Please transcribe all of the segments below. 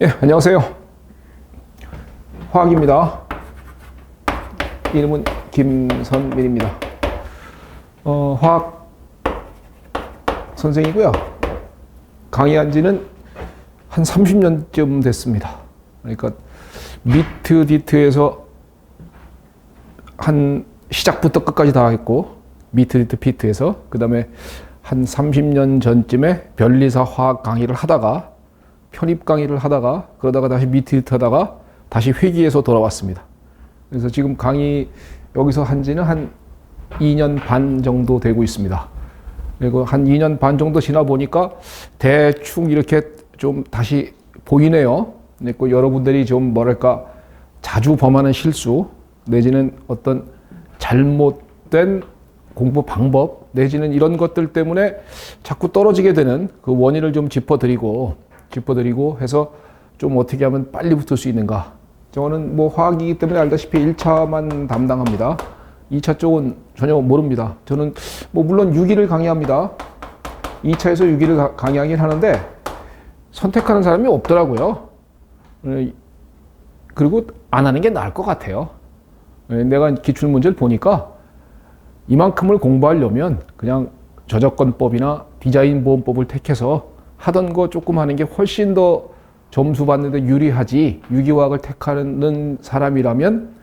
예, 안녕하세요. 화학입니다. 이름은 김선민입니다. 화학 선생이고요. 강의한 지는 한 30년쯤 됐습니다. 그러니까 미트, 디트에서 한 시작부터 끝까지 다 했고, 미트, 디트, 피트에서 그 다음에 한 30년 전쯤에 변리사 화학 강의를 하다가 편입 강의를 하다가 그러다가 다시 미트, 디트 하다가 다시 회기에서 돌아왔습니다. 그래서 지금 강의 여기서 한 지는 한 2년 반 정도 되고 있습니다. 그리고 한 2년 반 정도 지나 보니까 대충 이렇게 좀 다시 보이네요. 그리고 여러분들이 좀 뭐랄까 자주 범하는 실수 내지는 어떤 잘못된 공부 방법 내지는 이런 것들 때문에 자꾸 떨어지게 되는 그 원인을 좀 짚어드리고 해서 좀 어떻게 하면 빨리 붙을 수 있는가. 저는 뭐 화학이기 때문에 알다시피 1차만 담당합니다. 2차 쪽은 전혀 모릅니다. 저는 뭐 물론 6일을 강의합니다. 2차에서 6일을 강의하긴 하는데 선택하는 사람이 없더라고요. 그리고 안 하는 게 나을 것 같아요. 내가 기출문제를 보니까 이만큼을 공부하려면 그냥 저작권법이나 디자인 보험법을 택해서 하던 거 조금 하는 게 훨씬 더 점수 받는데 유리하지, 유기화학을 택하는 사람이라면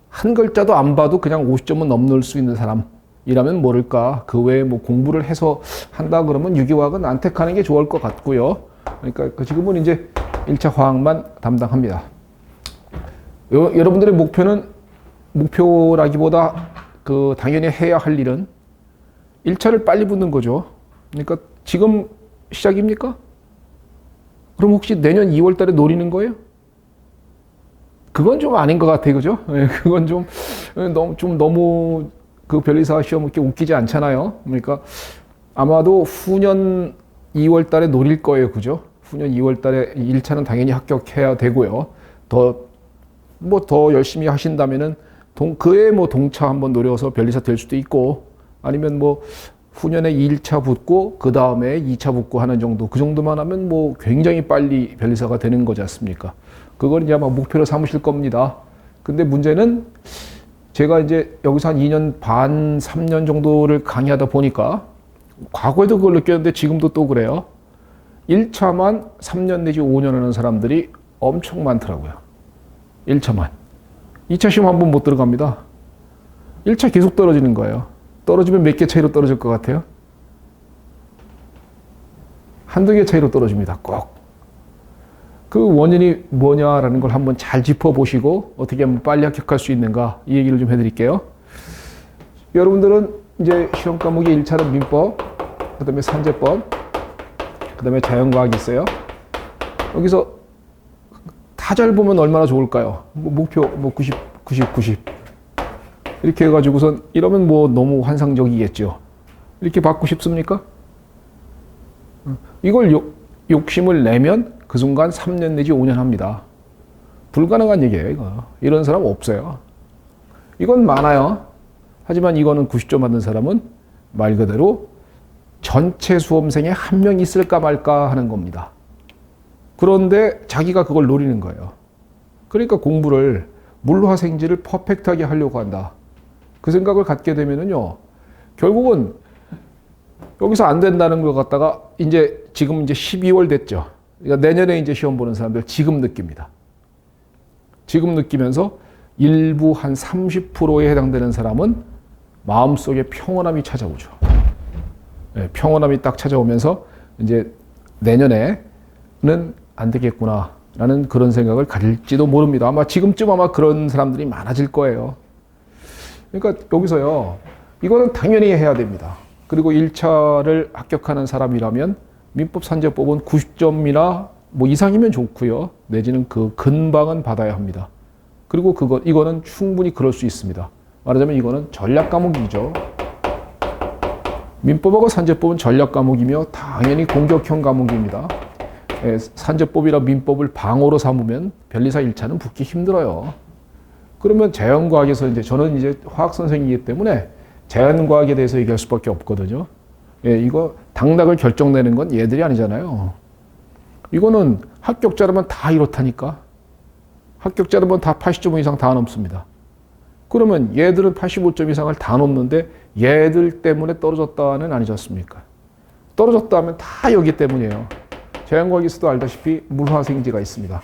한 글자도 안 봐도 그냥 50점은 넘을 수 있는 사람이라면 모를까. 그 외에 뭐 공부를 해서 한다 그러면 유기화학은 안 택하는 게 좋을 것 같고요. 그러니까 지금은 이제 1차 화학만 담당합니다. 여러분들의 목표라기보다 그 당연히 해야 할 일은 1차를 빨리 붙는 거죠. 그러니까 지금 시작입니까? 그럼 혹시 내년 2월 달에 노리는 거예요? 그건 좀 아닌 것 같아요. 그죠? 그건 너무 그 변리사 시험 이렇게 웃기지 않잖아요. 그러니까 아마도 후년 2월 달에 노릴 거예요. 그죠? 후년 2월 달에 1차는 당연히 합격해야 되고요. 더 열심히 하신다면은 그에 뭐 동차 한번 노려서 변리사 될 수도 있고 아니면 뭐 후년에 1차 붙고 그 다음에 2차 붙고 하는 정도 그 정도만 하면 뭐 굉장히 빨리 변리사가 되는 거지 않습니까? 그걸 이제 아마 목표로 삼으실 겁니다. 근데 문제는 제가 이제 여기서 한 2년 반, 3년 정도를 강의하다 보니까 과거에도 그걸 느꼈는데 지금도 또 그래요. 1차만 3년 내지 5년 하는 사람들이 엄청 많더라고요. 1차만. 2차 시험 한 번 못 들어갑니다. 1차 계속 떨어지는 거예요. 떨어지면 몇 개 차이로 떨어질 것 같아요? 한두 개 차이로 떨어집니다. 꼭. 그 원인이 뭐냐라는 걸 한번 잘 짚어보시고 어떻게 하면 빨리 합격할 수 있는가 이 얘기를 좀 해드릴게요. 여러분들은 이제 시험 과목이 1차는 민법, 그 다음에 산재법, 그 다음에 자연과학이 있어요. 여기서 다 잘 보면 얼마나 좋을까요? 목표 90 이렇게 해가지고선 이러면 뭐 너무 환상적이겠죠. 이렇게 받고 싶습니까? 이걸 욕심을 내면 그 순간 3년 내지 5년 합니다. 불가능한 얘기예요, 이거. 이런 사람 없어요. 이건 많아요. 하지만 이거는 90점 받는 사람은 말 그대로 전체 수험생에 한 명 있을까 말까 하는 겁니다. 그런데 자기가 그걸 노리는 거예요. 그러니까 공부를 물화생지를 퍼펙트하게 하려고 한다. 그 생각을 갖게 되면은요, 결국은 여기서 안 된다는 걸 갖다가 지금 이제 12월 됐죠. 그러니까 내년에 이제 시험 보는 사람들 지금 느낍니다. 지금 느끼면서 일부 한 30%에 해당되는 사람은 마음속에 평온함이 찾아오죠. 네, 평온함이 딱 찾아오면서 이제 내년에는 안 되겠구나라는 그런 생각을 가질지도 모릅니다. 아마 지금쯤 그런 사람들이 많아질 거예요. 그러니까 여기서요, 이거는 당연히 해야 됩니다. 그리고 1차를 합격하는 사람이라면 민법 산재법은 90점이나 뭐 이상이면 좋고요. 내지는 그 근방은 받아야 합니다. 그리고 이거는 충분히 그럴 수 있습니다. 말하자면 이거는 전략 과목이죠. 민법하고 산재법은 전략 과목이며 당연히 공격형 과목입니다. 산재법이나 민법을 방어로 삼으면 변리사 1차는 붙기 힘들어요. 그러면 자연과학에서 저는 이제 화학 선생이기 때문에 자연과학에 대해서 얘기할 수밖에 없거든요. 이거 당락을 결정내는 건 얘들이 아니잖아요. 이거는 합격자라면 다 이렇다니까. 합격자라면 다 80점 이상 다 넘습니다. 그러면 얘들은 85점 이상을 다 넘는데 얘들 때문에 떨어졌다는 아니지 않습니까? 떨어졌다 하면 다 여기 때문이에요. 자연과학에서도 알다시피 물화생지가 있습니다.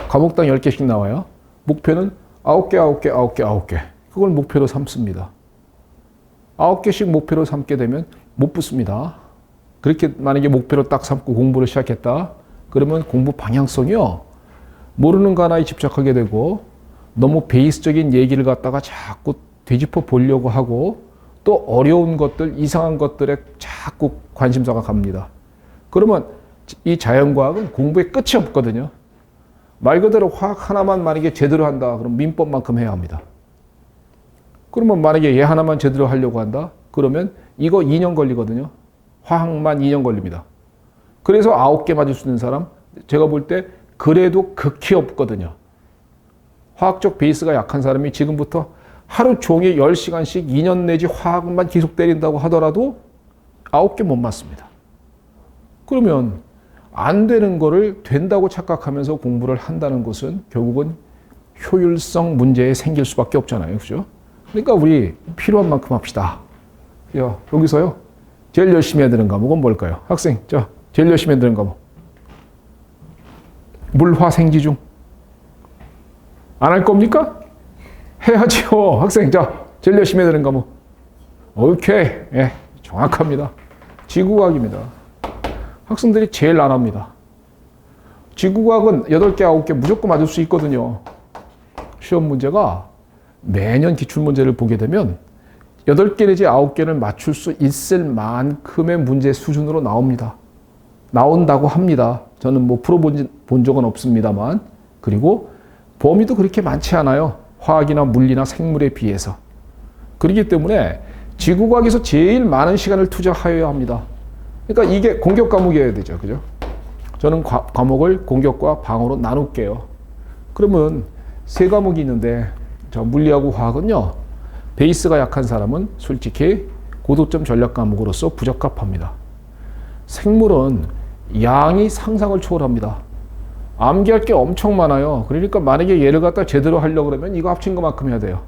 과목당 10개씩 나와요. 목표는 9개, 9개, 9개, 9개. 그걸 목표로 삼습니다. 9개씩 목표로 삼게 되면 못 붙습니다. 그렇게 만약에 목표로 딱 삼고 공부를 시작했다. 그러면 공부 방향성이요. 모르는 거 하나에 집착하게 되고 너무 베이스적인 얘기를 갖다가 자꾸 되짚어 보려고 하고 또 어려운 것들, 이상한 것들에 자꾸 관심사가 갑니다. 그러면 이 자연과학은 공부에 끝이 없거든요. 말 그대로 화학 하나만 만약에 제대로 한다. 그럼 민법만큼 해야 합니다. 그러면 만약에 얘 하나만 제대로 하려고 한다. 그러면 이거 2년 걸리거든요. 화학만 2년 걸립니다. 그래서 9개 맞을 수 있는 사람 제가 볼 때 그래도 극히 없거든요. 화학적 베이스가 약한 사람이 지금부터 하루 종일 10시간씩 2년 내지 화학만 계속 때린다고 하더라도 9개 못 맞습니다. 그러면 안 되는 거를 된다고 착각하면서 공부를 한다는 것은 결국은 효율성 문제에 생길 수밖에 없잖아요. 그죠? 그러니까 우리 필요한 만큼 합시다. 여기서요. 제일 열심히 해야 되는 과목은 뭘까요? 학생, 제일 열심히 해야 되는 과목. 물화생지 중. 안 할 겁니까? 해야지요. 학생, 제일 열심히 해야 되는 과목. 오케이. 예, 정확합니다. 지구과학입니다. 학생들이 제일 안 합니다. 지구과학은 8개, 9개 무조건 맞을 수 있거든요. 시험 문제가 매년 기출문제를 보게 되면 8개 내지 9개를 맞출 수 있을 만큼의 문제 수준으로 나옵니다. 나온다고 합니다. 저는 뭐 풀어본 적은 없습니다만. 그리고 범위도 그렇게 많지 않아요. 화학이나 물리나 생물에 비해서. 그렇기 때문에 지구과학에서 제일 많은 시간을 투자하여야 합니다. 그러니까 이게 공격 과목이어야 되죠. 그죠? 저는 과목을 공격과 방어로 나눌게요. 그러면 3과목이 있는데 물리하고 화학은요. 베이스가 약한 사람은 솔직히 고득점 전략 과목으로서 부적합합니다. 생물은 양이 상상을 초월합니다. 암기할 게 엄청 많아요. 그러니까 만약에 얘를 갖다 제대로 하려고 그러면 이거 합친 것만큼 해야 돼요.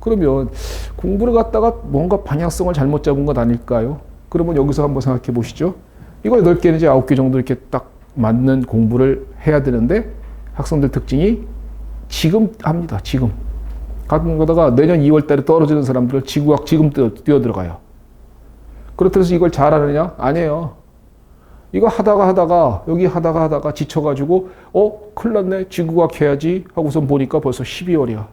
그러면 공부를 갖다가 뭔가 방향성을 잘못 잡은 것 아닐까요? 그러면 여기서 한번 생각해 보시죠. 이거 8개 내지 9개 정도 이렇게 딱 맞는 공부를 해야 되는데 학생들 특징이 지금 합니다. 지금. 가끔 가다가 내년 2월 달에 떨어지는 사람들은 지구학 지금 뛰어들어가요. 그렇다고 해서 이걸 잘하느냐? 아니에요. 이거 하다가 여기 하다가 지쳐가지고 큰일 났네. 지구과학 해야지 하고선 보니까 벌써 12월이야.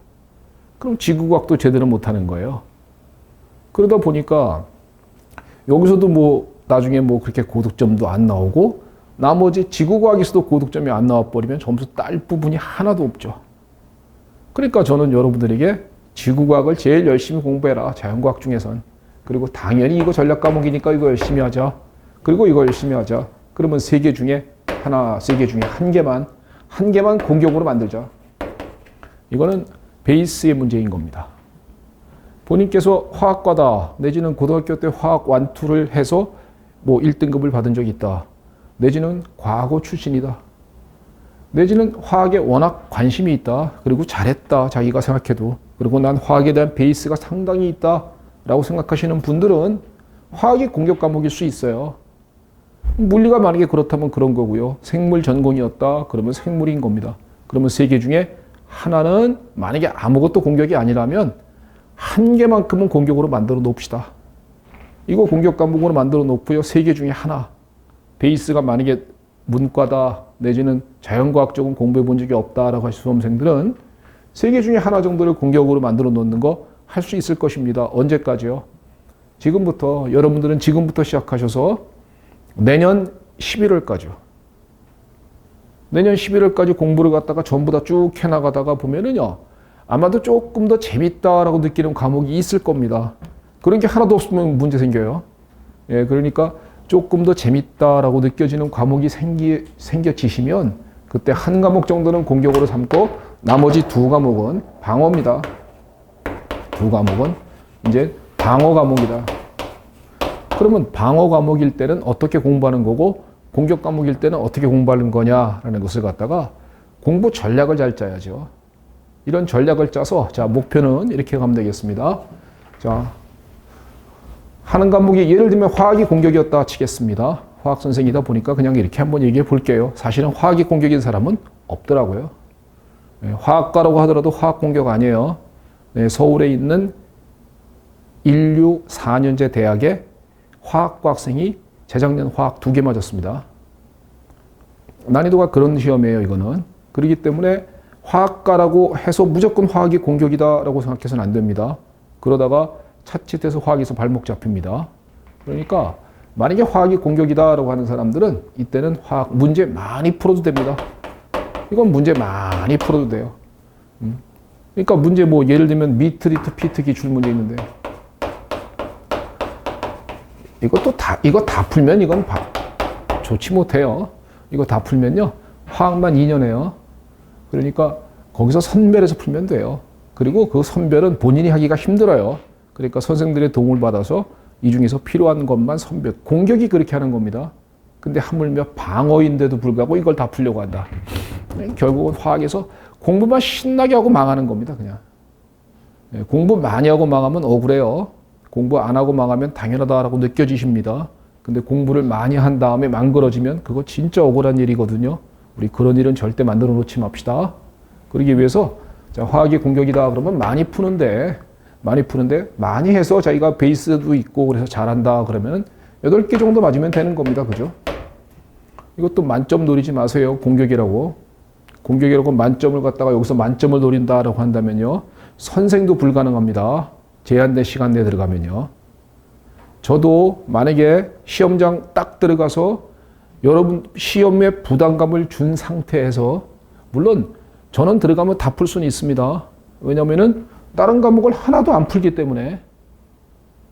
그럼 지구과학도 제대로 못하는 거예요. 그러다 보니까 여기서도 뭐 나중에 뭐 그렇게 고득점도 안 나오고 나머지 지구과학에서도 고득점이 안 나와버리면 점수 딸 부분이 하나도 없죠. 그러니까 저는 여러분들에게 지구과학을 제일 열심히 공부해라. 자연과학 중에선. 그리고 당연히 이거 전략 과목이니까 이거 열심히 하자. 그리고 이거 열심히 하자. 그러면 3개 중에 하나, 3개 중에 한 개만 공격으로 만들자. 이거는 베이스의 문제인 겁니다. 본인께서 화학과다 내지는 고등학교 때 화학 완투를 해서 뭐 1등급을 받은 적이 있다. 내지는 과거 출신이다. 내지는 화학에 워낙 관심이 있다. 그리고 잘했다. 자기가 생각해도. 그리고 난 화학에 대한 베이스가 상당히 있다. 라고 생각하시는 분들은 화학이 공격 과목일 수 있어요. 물리가 만약에 그렇다면 그런 거고요. 생물 전공이었다. 그러면 생물인 겁니다. 그러면 3개 중에 하나는 만약에 아무것도 공격이 아니라면 1개만큼은 공격으로 만들어 놓읍시다. 이거 공격 과목으로 만들어 놓고요. 3개 중에 하나. 베이스가 만약에 문과다 내지는 자연과학 쪽은 공부해 본 적이 없다라고 하신 수험생들은 3개 중에 하나 정도를 공격으로 만들어 놓는 거 할 수 있을 것입니다. 언제까지요? 지금부터 여러분들은 지금부터 시작하셔서 내년 11월까지요. 내년 11월까지 공부를 갖다가 전부 다 쭉 해나가다가 보면은요. 아마도 조금 더 재밌다라고 느끼는 과목이 있을 겁니다. 그런 게 하나도 없으면 문제 생겨요. 예, 그러니까 조금 더 재밌다라고 느껴지는 과목이 생겨지시면 그때 한 과목 정도는 공격으로 삼고 나머지 2과목은 방어입니다. 2과목은 이제 방어 과목이다. 그러면 방어 과목일 때는 어떻게 공부하는 거고 공격 과목일 때는 어떻게 공부하는 거냐라는 것을 갖다가 공부 전략을 잘 짜야죠. 이런 전략을 짜서 자 목표는 이렇게 가면 되겠습니다. 자 하는 과목이 예를 들면 화학이 공격이었다 치겠습니다. 화학 선생이다 보니까 그냥 이렇게 한번 얘기해 볼게요. 사실은 화학이 공격인 사람은 없더라고요. 화학과라고 하더라도 화학 공격 아니에요. 서울에 있는 인류 4년제 대학의 화학과 학생이 재작년 화학 2개 맞았습니다. 난이도가 그런 시험이에요, 이거는. 그렇기 때문에 화학과라고 해서 무조건 화학이 공격이다라고 생각해서는 안 됩니다. 그러다가 차칫해서 화학에서 발목 잡힙니다. 그러니까 만약에 화학이 공격이다라고 하는 사람들은 이때는 화학 문제 많이 풀어도 됩니다. 이건 문제 많이 풀어도 돼요. 그러니까 문제 뭐 예를 들면 미트리트 피트 기출 문제 있는데 이거 다 풀면 이건 좋지 못해요. 이거 다 풀면요 화학만 2년 해요. 그러니까 거기서 선별해서 풀면 돼요. 그리고 그 선별은 본인이 하기가 힘들어요. 그러니까 선생들의 도움을 받아서 이 중에서 필요한 것만 선별. 공격이 그렇게 하는 겁니다. 근데 하물며 방어인데도 불구하고 이걸 다 풀려고 한다. 결국은 화학에서 공부만 신나게 하고 망하는 겁니다. 그냥. 공부 많이 하고 망하면 억울해요. 공부 안 하고 망하면 당연하다라고 느껴지십니다. 근데 공부를 많이 한 다음에 망그러지면 그거 진짜 억울한 일이거든요. 우리 그런 일은 절대 만들어 놓지 맙시다. 그러기 위해서 자, 화학이 공격이다 그러면 많이 푸는데 많이 해서 자기가 베이스도 있고 그래서 잘한다 그러면 8개 정도 맞으면 되는 겁니다. 그죠? 이것도 만점 노리지 마세요. 공격이라고 만점을 갖다가 여기서 만점을 노린다라고 한다면요. 선생도 불가능합니다. 제한된 시간 내에 들어가면요. 저도 만약에 시험장 딱 들어가서 여러분 시험에 부담감을 준 상태에서 물론 저는 들어가면 다 풀 수는 있습니다. 왜냐하면은 다른 과목을 하나도 안 풀기 때문에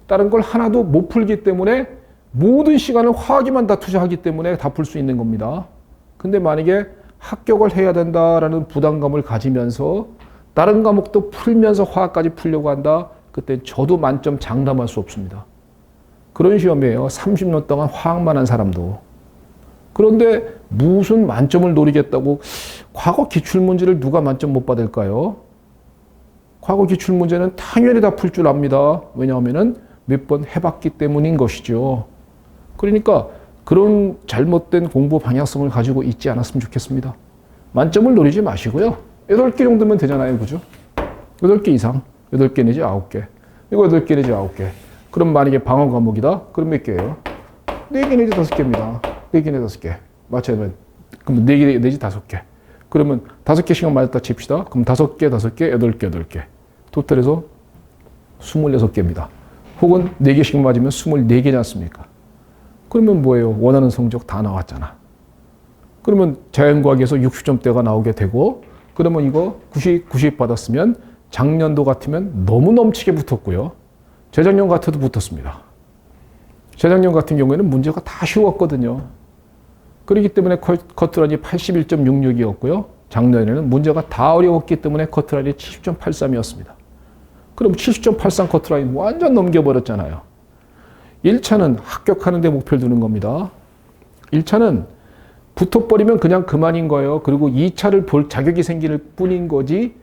다른 걸 하나도 못 풀기 때문에 모든 시간을 화학에만 다 투자하기 때문에 다 풀 수 있는 겁니다. 근데 만약에 합격을 해야 된다라는 부담감을 가지면서 다른 과목도 풀면서 화학까지 풀려고 한다. 그때 저도 만점 장담할 수 없습니다. 그런 시험이에요. 30년 동안 화학만 한 사람도. 그런데 무슨 만점을 노리겠다고 과거 기출문제를 누가 만점 못 받을까요? 과거 기출문제는 당연히 다 풀 줄 압니다. 왜냐하면 몇 번 해봤기 때문인 것이죠. 그러니까 그런 잘못된 공부 방향성을 가지고 있지 않았으면 좋겠습니다. 만점을 노리지 마시고요. 8개 정도면 되잖아요. 그죠? 8개 이상. 8개 내지 9개. 이거 8개 내지 9개. 그럼 만약에 방어 과목이다? 그럼 몇 개예요? 4개 내지 5개입니다. 4개 내지 5개. 맞춰면 그럼 4개 내지 5개. 그러면 5개씩만 맞았다 칩시다. 그럼 5개, 5개, 8개, 8개. 토탈해서 26개입니다. 혹은 4개씩 맞으면 24개지 않습니까? 그러면 뭐예요? 원하는 성적 다 나왔잖아. 그러면 자연과학에서 60점대가 나오게 되고 그러면 이거 90 받았으면 작년도 같으면 너무 넘치게 붙었고요. 재작년 같아도 붙었습니다. 재작년 같은 경우에는 문제가 다 쉬웠거든요. 그렇기 때문에 커트라인이 81.66이었고요. 작년에는 문제가 다 어려웠기 때문에 커트라인이 70.83이었습니다. 그럼 70.83 커트라인 완전 넘겨버렸잖아요. 1차는 합격하는 데 목표를 두는 겁니다. 1차는 붙어버리면 그냥 그만인 거예요. 그리고 2차를 볼 자격이 생길 뿐인 거지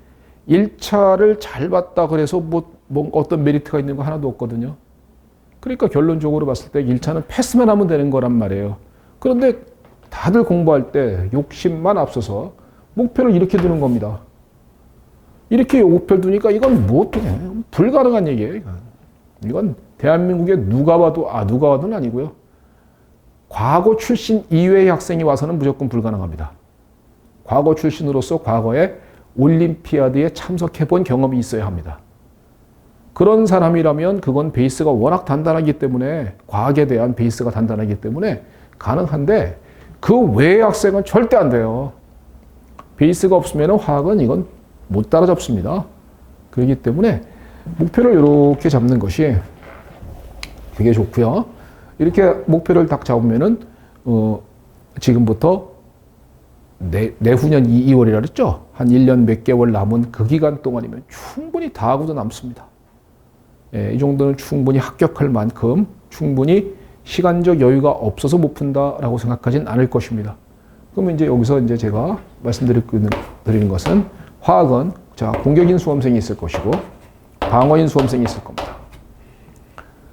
1차를 잘 봤다 그래서 뭐 어떤 메리트가 있는 거 하나도 없거든요. 그러니까 결론적으로 봤을 때 1차는 패스만 하면 되는 거란 말이에요. 그런데 다들 공부할 때 욕심만 앞서서 목표를 이렇게 두는 겁니다. 이렇게 목표를 두니까 이건 뭐 불가능한 얘기예요. 이건 대한민국에 누가 봐도는 아니고요. 과거 출신 이외의 학생이 와서는 무조건 불가능합니다. 과거 출신으로서 과거에 올림피아드에 참석해 본 경험이 있어야 합니다. 그런 사람이라면 그건 베이스가 워낙 단단하기 때문에 과학에 대한 베이스가 단단하기 때문에 가능한데 그 외의 학생은 절대 안 돼요. 베이스가 없으면 화학은 이건 못 따라잡습니다. 그렇기 때문에 목표를 이렇게 잡는 것이 되게 좋고요. 이렇게 목표를 딱 잡으면은 지금부터 내후년 2월이라 그랬죠? 한 1년 몇 개월 남은 그 기간 동안이면 충분히 다 하고도 남습니다. 이 정도는 충분히 합격할 만큼 충분히 시간적 여유가 없어서 못 푼다라고 생각하진 않을 것입니다. 그러면 이제 여기서 이제 제가 말씀드리는 것은 화학은 자, 공격인 수험생이 있을 것이고 방어인 수험생이 있을 겁니다.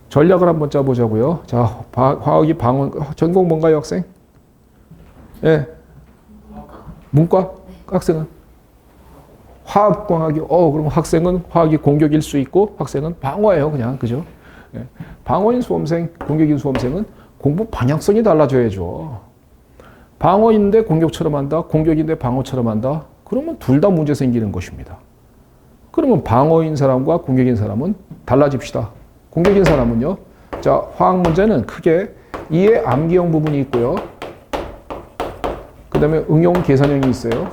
전략을 한번 짜보자고요. 자, 화학이 방어, 전공 뭔가요, 학생? 예. 문과? 학생은? 화학공학이, 그럼 학생은 화학이 공격일 수 있고 학생은 방어예요, 그냥. 그죠? 예. 방어인 수험생, 공격인 수험생은 공부 방향성이 달라져야죠. 방어인데 공격처럼 한다, 공격인데 방어처럼 한다. 그러면 둘 다 문제 생기는 것입니다. 그러면 방어인 사람과 공격인 사람은 달라집시다. 공격인 사람은요. 자, 화학 문제는 크게 이해 암기형 부분이 있고요. 그 다음에 응용 계산형이 있어요.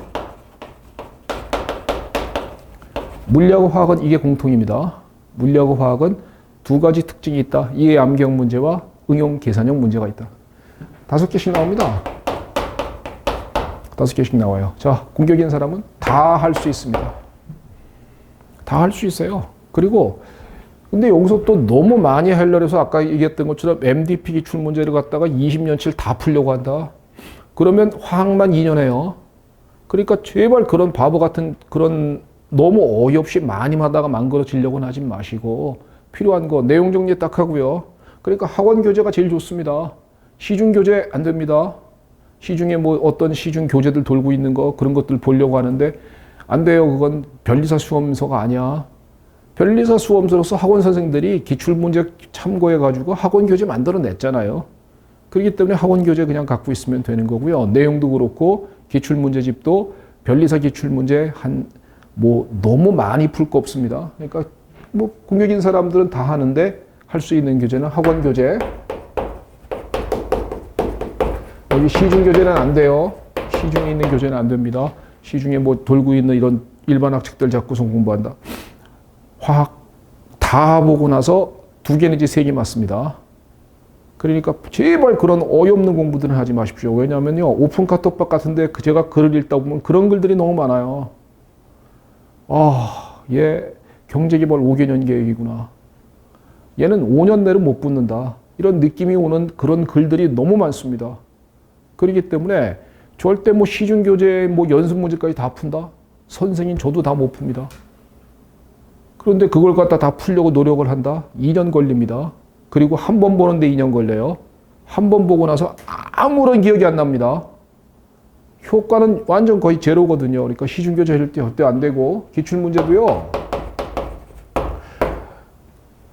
물리하고 화학은 이게 공통입니다. 물리하고 화학은 두 가지 특징이 있다. 이해 암기형 문제와 응용 계산형 문제가 있다. 5개씩 나옵니다. 5개씩 나와요. 자, 공격인 사람은 다 할 수 있습니다. 다 할 수 있어요. 그리고 근데 여기서 또 너무 많이 하려고 해서 아까 얘기했던 것처럼 MDP 기출 문제를 갖다가 20년치를 다 풀려고 한다. 그러면 화학만 2년 해요. 그러니까 제발 그런 바보 같은 그런 너무 어이없이 많이 하다가 망가져지려고는 하지 마시고 필요한 거 내용 정리 딱 하고요. 그러니까 학원 교재가 제일 좋습니다. 시중 교재 안 됩니다. 시중에 뭐 어떤 시중 교재들 돌고 있는 거 그런 것들 보려고 하는데 안 돼요. 그건 변리사 수험서가 아니야. 변리사 수험서로서 학원 선생들이 기출문제 참고해가지고 학원 교재 만들어냈잖아요. 그렇기 때문에 학원 교재 그냥 갖고 있으면 되는 거고요. 내용도 그렇고 기출문제집도 변리사 기출문제 뭐 너무 많이 풀 거 없습니다. 그러니까 뭐 공격인 사람들은 다 하는데 할 수 있는 교재는 학원 교재. 여기 시중 교재는 안 돼요. 시중에 있는 교재는 안 됩니다. 시중에 뭐 돌고 있는 이런 일반 학책들 잡고서 공부한다. 화학 다 보고 나서 2개 내지 3개 맞습니다. 그러니까 제발 그런 어이없는 공부들은 하지 마십시오. 왜냐하면요. 오픈 카톡방 같은데 제가 글을 읽다 보면 그런 글들이 너무 많아요. 얘 경제개발 5개년 계획이구나. 얘는 5년 내로 못 붙는다. 이런 느낌이 오는 그런 글들이 너무 많습니다. 그렇기 때문에 절대 뭐 시중교재 뭐 연습 문제까지 다 푼다? 선생님 저도 다 못 풉니다. 그런데 그걸 갖다 다 풀려고 노력을 한다? 2년 걸립니다. 그리고 한 번 보는데 2년 걸려요. 한 번 보고 나서 아무런 기억이 안 납니다. 효과는 완전 거의 제로거든요. 그러니까 시중교재 할 때 절대 안 되고 기출문제도요.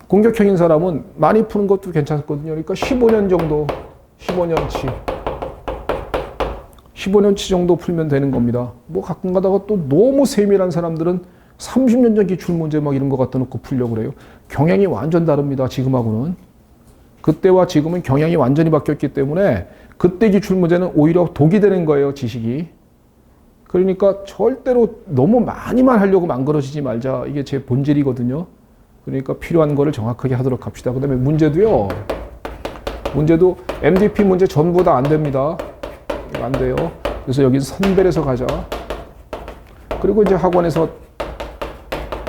공격형인 사람은 많이 푸는 것도 괜찮거든요. 그러니까 15년 정도, 15년치 정도 풀면 되는 겁니다. 뭐 가끔 가다가 또 너무 세밀한 사람들은 30년 전 기출문제 막 이런 거 갖다 놓고 풀려고 그래요. 경향이 완전 다릅니다. 지금하고는. 그때와 지금은 경향이 완전히 바뀌었기 때문에 그때 기출문제는 오히려 독이 되는 거예요. 지식이. 그러니까 절대로 너무 많이만 하려고 망가져지지 말자. 이게 제 본질이거든요. 그러니까 필요한 거를 정확하게 하도록 합시다. 그 다음에 문제도요. 문제도 MDP 문제 전부 다 안 됩니다. 안 돼요. 그래서 여기 선별해서 가자. 그리고 이제 학원에서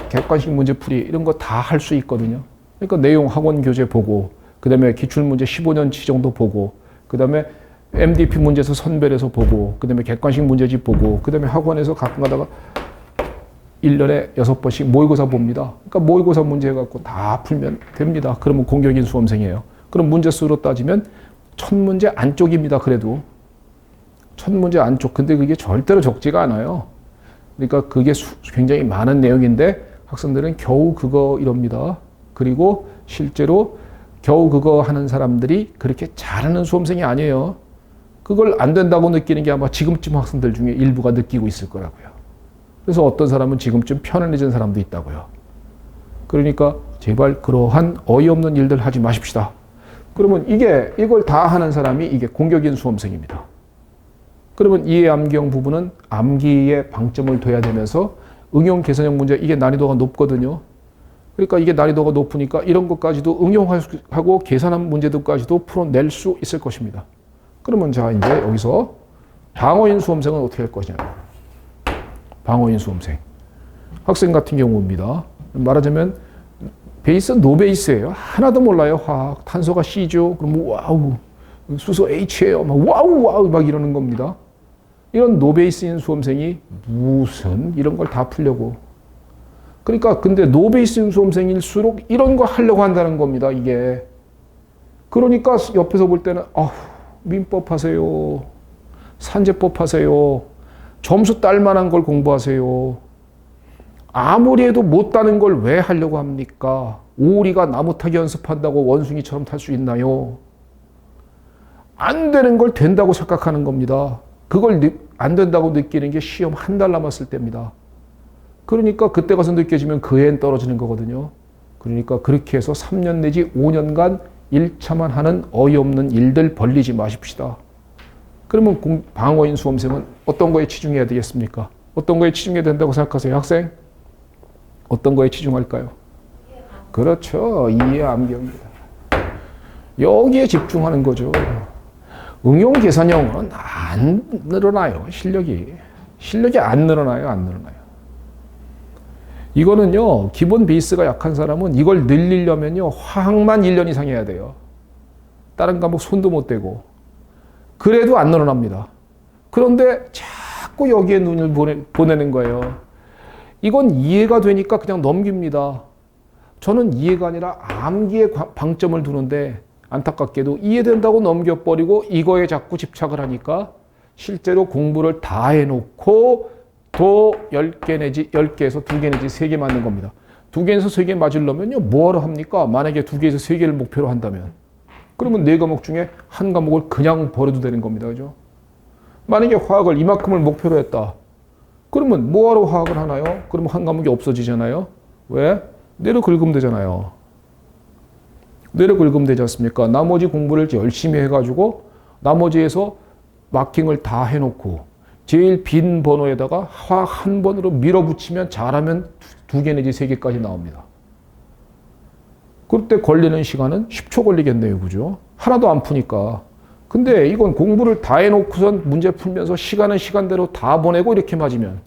객관식 문제풀이 이런 거 다 할 수 있거든요. 그러니까 내용 학원 교재 보고 그 다음에 기출문제 15년치 정도 보고 그 다음에 MDP 문제에서 선별해서 보고 그 다음에 객관식 문제집 보고 그 다음에 학원에서 가끔 가다가 1년에 6번씩 모의고사 봅니다. 그러니까 모의고사 문제 해갖고 다 풀면 됩니다. 그러면 공격인 수험생이에요. 그럼 문제수로 따지면 1000문제 안쪽입니다. 그래도 1000문제 안쪽. 근데 그게 절대로 적지가 않아요. 그러니까 그게 굉장히 많은 내용인데 학생들은 겨우 그거 이럽니다. 그리고 실제로 겨우 그거 하는 사람들이 그렇게 잘하는 수험생이 아니에요. 그걸 안 된다고 느끼는 게 아마 지금쯤 학생들 중에 일부가 느끼고 있을 거라고요. 그래서 어떤 사람은 지금쯤 편안해진 사람도 있다고요. 그러니까 제발 그러한 어이없는 일들 하지 마십시다. 그러면 이걸 다 하는 사람이 이게 공격인 수험생입니다. 그러면 이해 암기형 부분은 암기에 방점을 둬야 되면서 응용 계산형 문제 이게 난이도가 높거든요. 그러니까 이게 난이도가 높으니까 이런 것까지도 응용하고 계산한 문제들까지도 풀어낼 수 있을 것입니다. 그러면 자 이제 여기서 방어인 수험생은 어떻게 할 것이냐. 방어인 수험생. 학생 같은 경우입니다. 말하자면 베이스 노베이스예요. 하나도 몰라요. 화학. 탄소가 C죠. 그럼 와우. 수소 H예요. 막 와우 와우 막 이러는 겁니다. 이런 노베이스인 수험생이 무슨 이런 걸 다 풀려고. 그러니까 근데 노베이스인 수험생일수록 이런 거 하려고 한다는 겁니다. 이게. 그러니까 옆에서 볼 때는 민법 하세요. 산재법 하세요. 점수 딸 만한 걸 공부하세요. 아무리 해도 못 따는 걸 왜 하려고 합니까? 오리가 나무 타기 연습한다고 원숭이처럼 탈 수 있나요? 안 되는 걸 된다고 착각하는 겁니다. 그걸 안 된다고 느끼는 게 시험 한 달 남았을 때입니다. 그러니까 그때 가서 느껴지면 그 애는 떨어지는 거거든요. 그러니까 그렇게 해서 3년 내지 5년간 1차만 하는 어이없는 일들 벌리지 마십시다. 그러면 방어인 수험생은 어떤 거에 치중해야 되겠습니까? 어떤 거에 치중해야 된다고 생각하세요, 학생? 어떤 거에 치중할까요? 그렇죠. 이해 암기입니다. 여기에 집중하는 거죠. 응용 계산형은 안 늘어나요. 실력이 안 늘어나요. 안 늘어나요. 이거는요. 기본 베이스가 약한 사람은 이걸 늘리려면요. 화학만 1년 이상 해야 돼요. 다른 과목 손도 못 대고. 그래도 안 늘어납니다. 그런데 자꾸 여기에 눈을 보내는 거예요. 이건 이해가 되니까 그냥 넘깁니다. 저는 이해가 아니라 암기에 방점을 두는데 안타깝게도 이해된다고 넘겨버리고 이거에 자꾸 집착을 하니까 실제로 공부를 다 해놓고 또 10개 내지 10개에서 2개 내지 3개 맞는 겁니다. 2개에서 3개 맞으려면요. 뭐하러 합니까? 만약에 2개에서 3개를 목표로 한다면. 그러면 4과목 중에 한 과목을 그냥 버려도 되는 겁니다. 그죠? 만약에 화학을 이만큼을 목표로 했다. 그러면 뭐하러 화학을 하나요? 그러면 한 과목이 없어지잖아요. 왜? 내려 긁으면 되잖아요. 내려 긁으면 되지 않습니까? 나머지 공부를 열심히 해가지고 나머지에서 마킹을 다 해놓고 제일 빈 번호에다가 화학 한 번으로 밀어붙이면 잘하면 2개 내지 3개까지 나옵니다. 그때 걸리는 시간은 10초 걸리겠네요. 그죠? 하나도 안 푸니까. 근데 이건 공부를 다 해놓고선 문제 풀면서 시간은 시간대로 다 보내고 이렇게 맞으면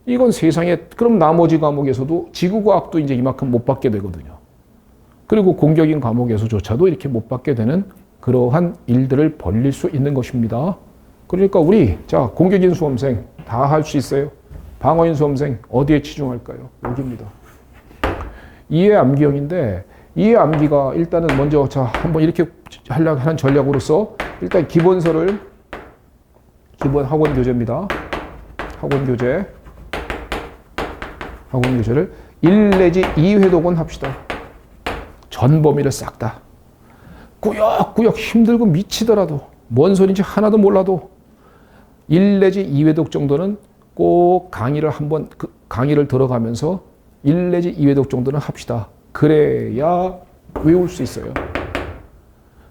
이건 세상에 그럼 나머지 과목에서도 지구과학도 이제 이만큼 못 받게 되거든요. 그리고 공격인 과목에서조차도 이렇게 못 받게 되는 그러한 일들을 벌릴 수 있는 것입니다. 그러니까 우리 자 공격인 수험생 다 할 수 있어요. 방어인 수험생 어디에 치중할까요? 여기입니다. 이해 암기형인데 이해 암기가 일단은 먼저 자 한번 이렇게 하려고 하는 전략으로서 일단 기본 학원 교재입니다. 학원 교재를 1 내지 2회독은 합시다. 전 범위를 싹 다. 꾸역꾸역 힘들고 미치더라도 뭔 소리인지 하나도 몰라도 1 내지 2회독 정도는 꼭 강의를 들어가면서 1 내지 2회독 정도는 합시다. 그래야 외울 수 있어요.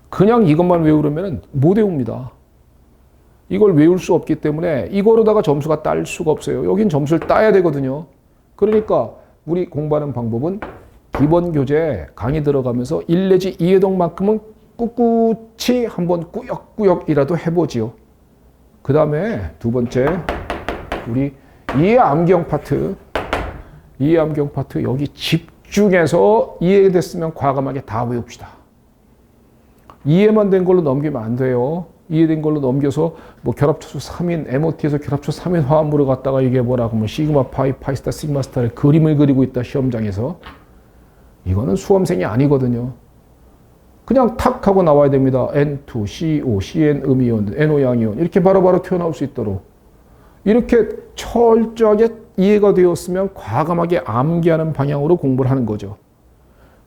그냥 이것만 외우려면 못 외웁니다. 이걸 외울 수 없기 때문에 이거로다가 점수가 딸 수가 없어요. 여긴 점수를 따야 되거든요. 그러니까 우리 공부하는 방법은 기본 교재 강의 들어가면서 1 내지 2회독만큼은 꿋꿋이 한번 꾸역꾸역이라도 해보지요. 그 다음에 두 번째 우리 이해 암기형 파트 여기 집중해서 이해됐으면 과감하게 다 외웁시다. 이해만 된 걸로 넘기면 안 돼요. 이해된 걸로 넘겨서 뭐 결합초수 3인 MOT에서 결합초 3인 화합물을 갖다가 이게 뭐라고 하면 시그마 파이 파이스타 시그마 스타를 그림을 그리고 있다 시험장에서. 이거는 수험생이 아니거든요. 그냥 탁 하고 나와야 됩니다. N2, CO, CN 음이온, NO 양이온 이렇게 바로바로 튀어나올 수 있도록 이렇게 철저하게 이해가 되었으면 과감하게 암기하는 방향으로 공부를 하는 거죠.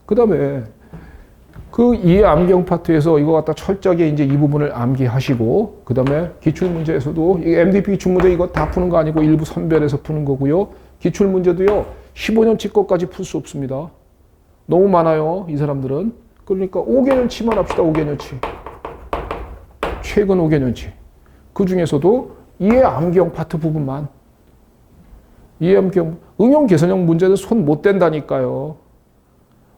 그 다음에 그 이해 암기형 파트에서 이거 갖다 철저하게 이제 이 부분을 암기하시고 그 다음에 기출문제에서도 이 MDP 기출문제 이거 다 푸는 거 아니고 일부 선별해서 푸는 거고요. 기출문제도요 15년치 것까지 풀 수 없습니다. 너무 많아요 이 사람들은. 그러니까 5개년치만 합시다. 5개년치. 최근 5개년치. 그 중에서도 이해 암기형 파트 부분만. 이해 암기형 응용 계산형 문제는 손 못 댄다니까요.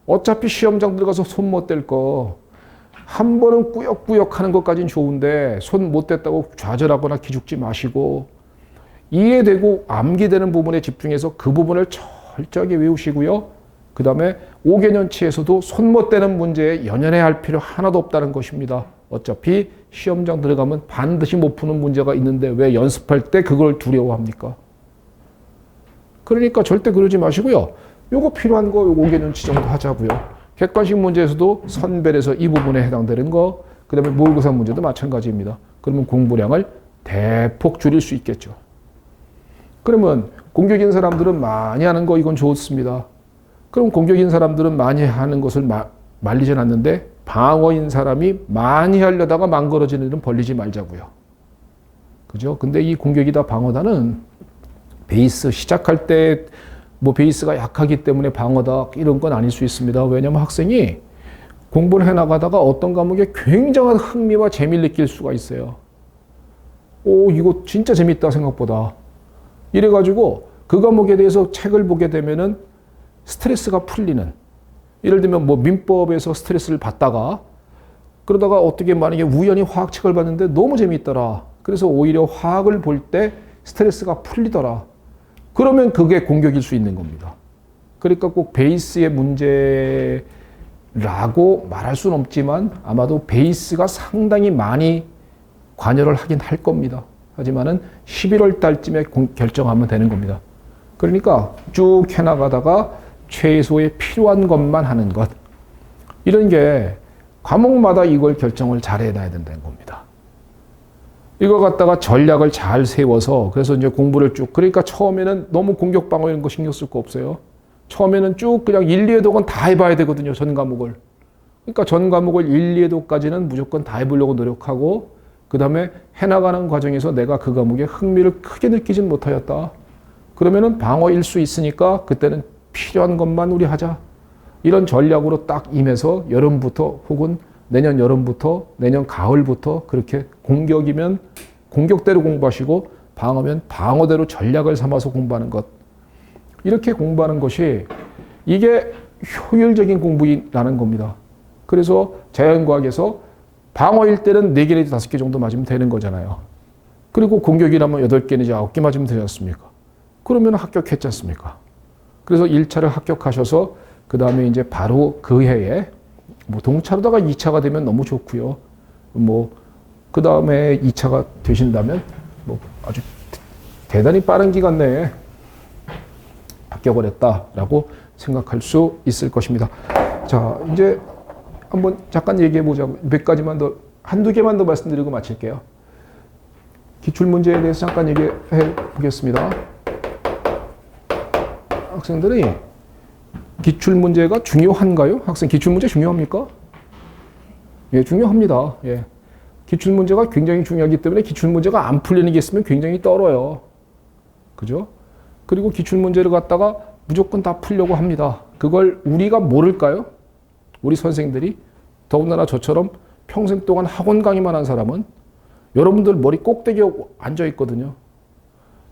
어차피 시험장 들어가서 손 못 댈 거 한 번은 꾸역꾸역 하는 것까지는 좋은데 손 못 댔다고 좌절하거나 기죽지 마시고 이해되고 암기되는 부분에 집중해서 그 부분을 철저하게 외우시고요. 그 다음에 5개년치에서도 손못 대는 문제에 연연해야 할 필요 하나도 없다는 것입니다. 어차피 시험장 들어가면 반드시 못 푸는 문제가 있는데 왜 연습할 때 그걸 두려워합니까? 그러니까 절대 그러지 마시고요. 요거 필요한 거 5개년치 정도 하자고요. 객관식 문제에서도 선별해서 이 부분에 해당되는 거, 그 다음에 모의고사 문제도 마찬가지입니다. 그러면 공부량을 대폭 줄일 수 있겠죠. 그러면 공격인 사람들은 많이 하는 거 이건 좋습니다. 그럼 공격인 사람들은 많이 하는 것을 말리진 않는데 방어인 사람이 많이 하려다가 망가져지는 일은 벌리지 말자고요. 그죠? 근데 이 공격이다 방어다는 베이스 시작할 때 뭐 베이스가 약하기 때문에 방어다 이런 건 아닐 수 있습니다. 왜냐하면 학생이 공부를 해나가다가 어떤 과목에 굉장한 흥미와 재미를 느낄 수가 있어요. 오, 이거 진짜 재밌다 생각보다. 이래가지고 그 과목에 대해서 책을 보게 되면은 스트레스가 풀리는. 예를 들면 뭐 민법에서 스트레스를 받다가 그러다가 어떻게 만약에 우연히 화학책을 봤는데 너무 재미있더라. 그래서 오히려 화학을 볼 때 스트레스가 풀리더라. 그러면 그게 공격일 수 있는 겁니다. 그러니까 꼭 베이스의 문제라고 말할 수는 없지만 아마도 베이스가 상당히 많이 관여를 하긴 할 겁니다. 하지만은 11월 달쯤에 결정하면 되는 겁니다. 그러니까 쭉 해나가다가 최소의 필요한 것만 하는 것. 이런 게 과목마다 이걸 결정을 잘 해놔야 된다는 겁니다. 이거 갖다가 전략을 잘 세워서 그래서 이제 공부를 쭉 그러니까 처음에는 너무 공격 방어 이런 거 신경 쓸 거 없어요. 처음에는 쭉 그냥 1, 2회독은 다 해봐야 되거든요. 전 과목을. 그러니까 전 과목을 1, 2회독까지는 무조건 다 해보려고 노력하고 그 다음에 해나가는 과정에서 내가 그 과목에 흥미를 크게 느끼진 못하였다. 그러면은 방어일 수 있으니까 그때는 필요한 것만 우리 하자. 이런 전략으로 딱 임해서 여름부터 혹은 내년 여름부터 내년 가을부터 그렇게 공격이면 공격대로 공부하시고 방어면 방어대로 전략을 삼아서 공부하는 것. 이렇게 공부하는 것이 이게 효율적인 공부라는 겁니다. 그래서 자연과학에서 방어일 때는 4개 내지 5개 정도 맞으면 되는 거잖아요. 그리고 공격이라면 8개 내지 9개 맞으면 되지 않습니까? 그러면 합격했지 않습니까? 그래서 1차를 합격하셔서 그 다음에 이제 바로 그 해에 뭐 동차로다가 2차가 되면 너무 좋고요. 뭐 그 다음에 2차가 되신다면 뭐 아주 대단히 빠른 기간 내에 합격을 했다라고 생각할 수 있을 것입니다. 자, 이제 한번 잠깐 얘기해 보자고. 몇 가지만 더, 한두 개만 더 말씀드리고 마칠게요. 기출문제에 대해서 잠깐 얘기해 보겠습니다. 학생들이 기출문제가 중요한가요? 학생 기출문제 중요합니까? 예, 중요합니다. 예. 기출문제가 굉장히 중요하기 때문에 기출문제가 안 풀리는 게 있으면 굉장히 떨어요. 그죠? 그리고 기출문제를 갖다가 무조건 다 풀려고 합니다. 그걸 우리가 모를까요? 우리 선생들이 더군다나 저처럼 평생 동안 학원 강의만 한 사람은 여러분들 머리 꼭대기에 앉아 있거든요.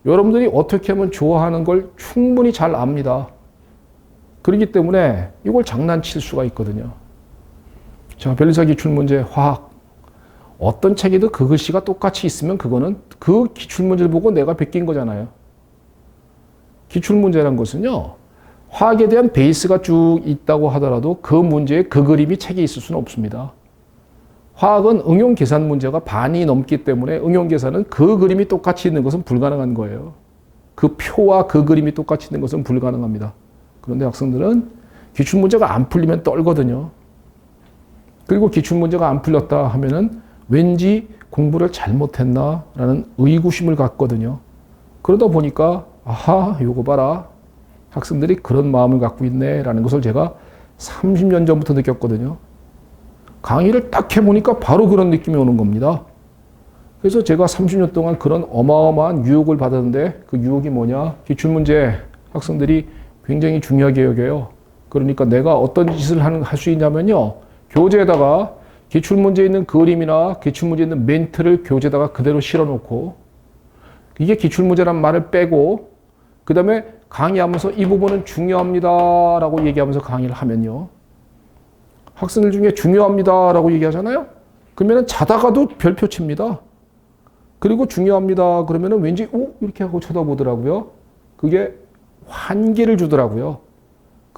여러분들이 어떻게 하면 좋아하는 걸 충분히 잘 압니다. 그렇기 때문에 이걸 장난칠 수가 있거든요. 자, 변리사 기출문제, 화학. 어떤 책에도 그 글씨가 똑같이 있으면 그거는 그 기출문제를 보고 내가 베낀 거잖아요. 기출문제란 것은요, 화학에 대한 베이스가 쭉 있다고 하더라도 그 문제에 그 그림이 책에 있을 수는 없습니다. 화학은 응용 계산 문제가 반이 넘기 때문에 응용 계산은 그 그림이 똑같이 있는 것은 불가능한 거예요. 그 표와 그 그림이 똑같이 있는 것은 불가능합니다. 그런데 학생들은 기출문제가 안 풀리면 떨거든요. 그리고 기출문제가 안 풀렸다 하면은 왠지 공부를 잘못했나라는 의구심을 갖거든요. 그러다 보니까 아하, 요거 봐라. 학생들이 그런 마음을 갖고 있네라는 것을 제가 30년 전부터 느꼈거든요. 강의를 딱 해보니까 바로 그런 느낌이 오는 겁니다. 그래서 제가 30년 동안 그런 어마어마한 유혹을 받았는데 그 유혹이 뭐냐? 기출문제 학생들이 굉장히 중요하게 여겨요. 그러니까 내가 어떤 짓을 할 수 있냐면요. 교재에다가 기출문제에 있는 그림이나 기출문제에 있는 멘트를 교재에다가 그대로 실어놓고 이게 기출문제란 말을 빼고 그 다음에 강의하면서 이 부분은 중요합니다 라고 얘기하면서 강의를 하면요. 학생들 중에 중요합니다 라고 얘기하잖아요. 그러면 자다가도 별표 칩니다. 그리고 중요합니다 그러면 왠지 이렇게 하고 쳐다보더라고요. 그게 환기를 주더라고요.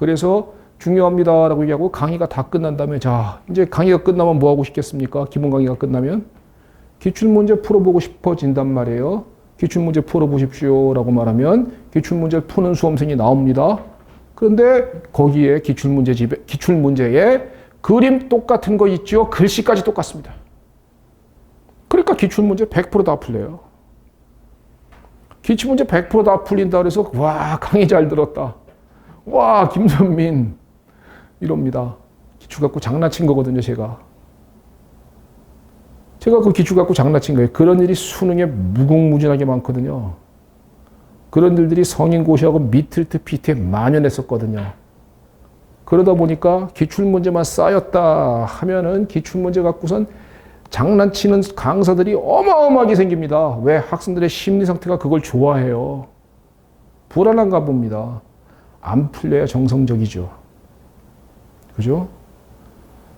그래서 중요합니다라고 얘기하고 강의가 다 끝난 다음에 자, 이제 강의가 끝나면 뭐 하고 싶겠습니까? 기본 강의가 끝나면 기출문제 풀어보고 싶어진단 말이에요. 기출문제 풀어보십시오라고 말하면 기출문제를 푸는 수험생이 나옵니다. 그런데 거기에 기출문제에 그림 똑같은 거 있죠? 글씨까지 똑같습니다. 그러니까 기출문제 100%다 풀려요. 기출문제 100%다 풀린다 그래서 와, 강의 잘 들었다. 와, 김선민 이럽니다. 기출 갖고 장난친 거거든요, 제가 그 기출 갖고 장난친 거예요. 그런 일이 수능에 무궁무진하게 많거든요. 그런 일들이 성인고시하고 미틀트 PT에 만연했었거든요. 그러다 보니까 기출문제만 쌓였다 하면은 기출문제 갖고선 장난치는 강사들이 어마어마하게 생깁니다. 왜? 학생들의 심리 상태가 그걸 좋아해요. 불안한가 봅니다. 안 풀려야 정성적이죠. 그죠?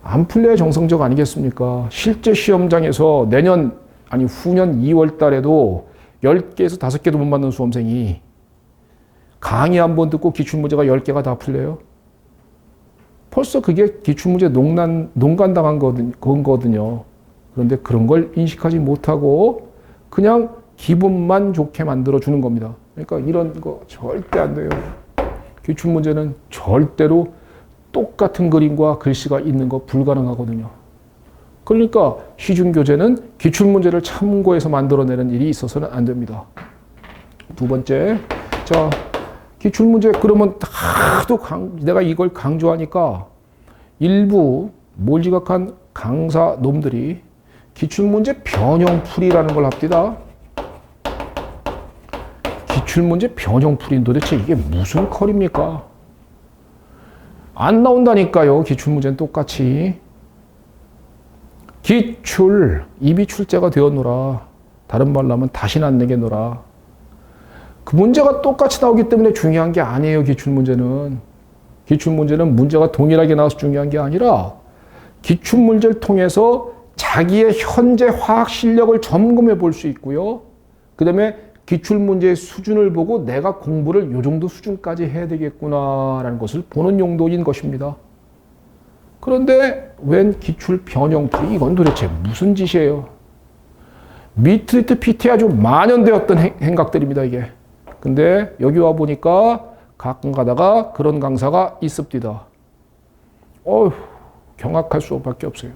안 풀려야 정성적 아니겠습니까? 실제 시험장에서 후년 2월 달에도 10개에서 5개도 못 맞는 수험생이 강의 한 번 듣고 기출문제가 10개가 다 풀려요? 벌써 그게 기출문제 농간당한 거거든요. 그런데 그런 걸 인식하지 못하고 그냥 기분만 좋게 만들어주는 겁니다. 그러니까 이런 거 절대 안 돼요. 기출문제는 절대로 똑같은 그림과 글씨가 있는 거 불가능하거든요. 그러니까 시중교재는 기출문제를 참고해서 만들어내는 일이 있어서는 안 됩니다. 두 번째, 자, 기출문제 그러면 하도 내가 이걸 강조하니까 일부 몰지각한 강사 놈들이 기출문제 변형풀이라는 걸 합디다. 기출문제 변형풀이 도대체 이게 무슨 컬입니까? 안 나온다니까요. 기출문제는 똑같이. 기출, 입이 출제가 되었노라. 다른 말로 하면 다시는 안 내겠노라. 그 문제가 똑같이 나오기 때문에 중요한 게 아니에요. 기출문제는. 기출문제는 문제가 동일하게 나와서 중요한 게 아니라 기출문제를 통해서 자기의 현재 화학 실력을 점검해 볼 수 있고요. 그 다음에 기출문제의 수준을 보고 내가 공부를 이 정도 수준까지 해야 되겠구나라는 것을 보는 용도인 것입니다. 그런데 웬 기출 변형풀이 이건 도대체 무슨 짓이에요? 미트리트 PT 아주 만연되었던 행각들입니다, 이게. 근데 여기 와 보니까 가끔 가다가 그런 강사가 있습니다. 경악할 수밖에 없어요.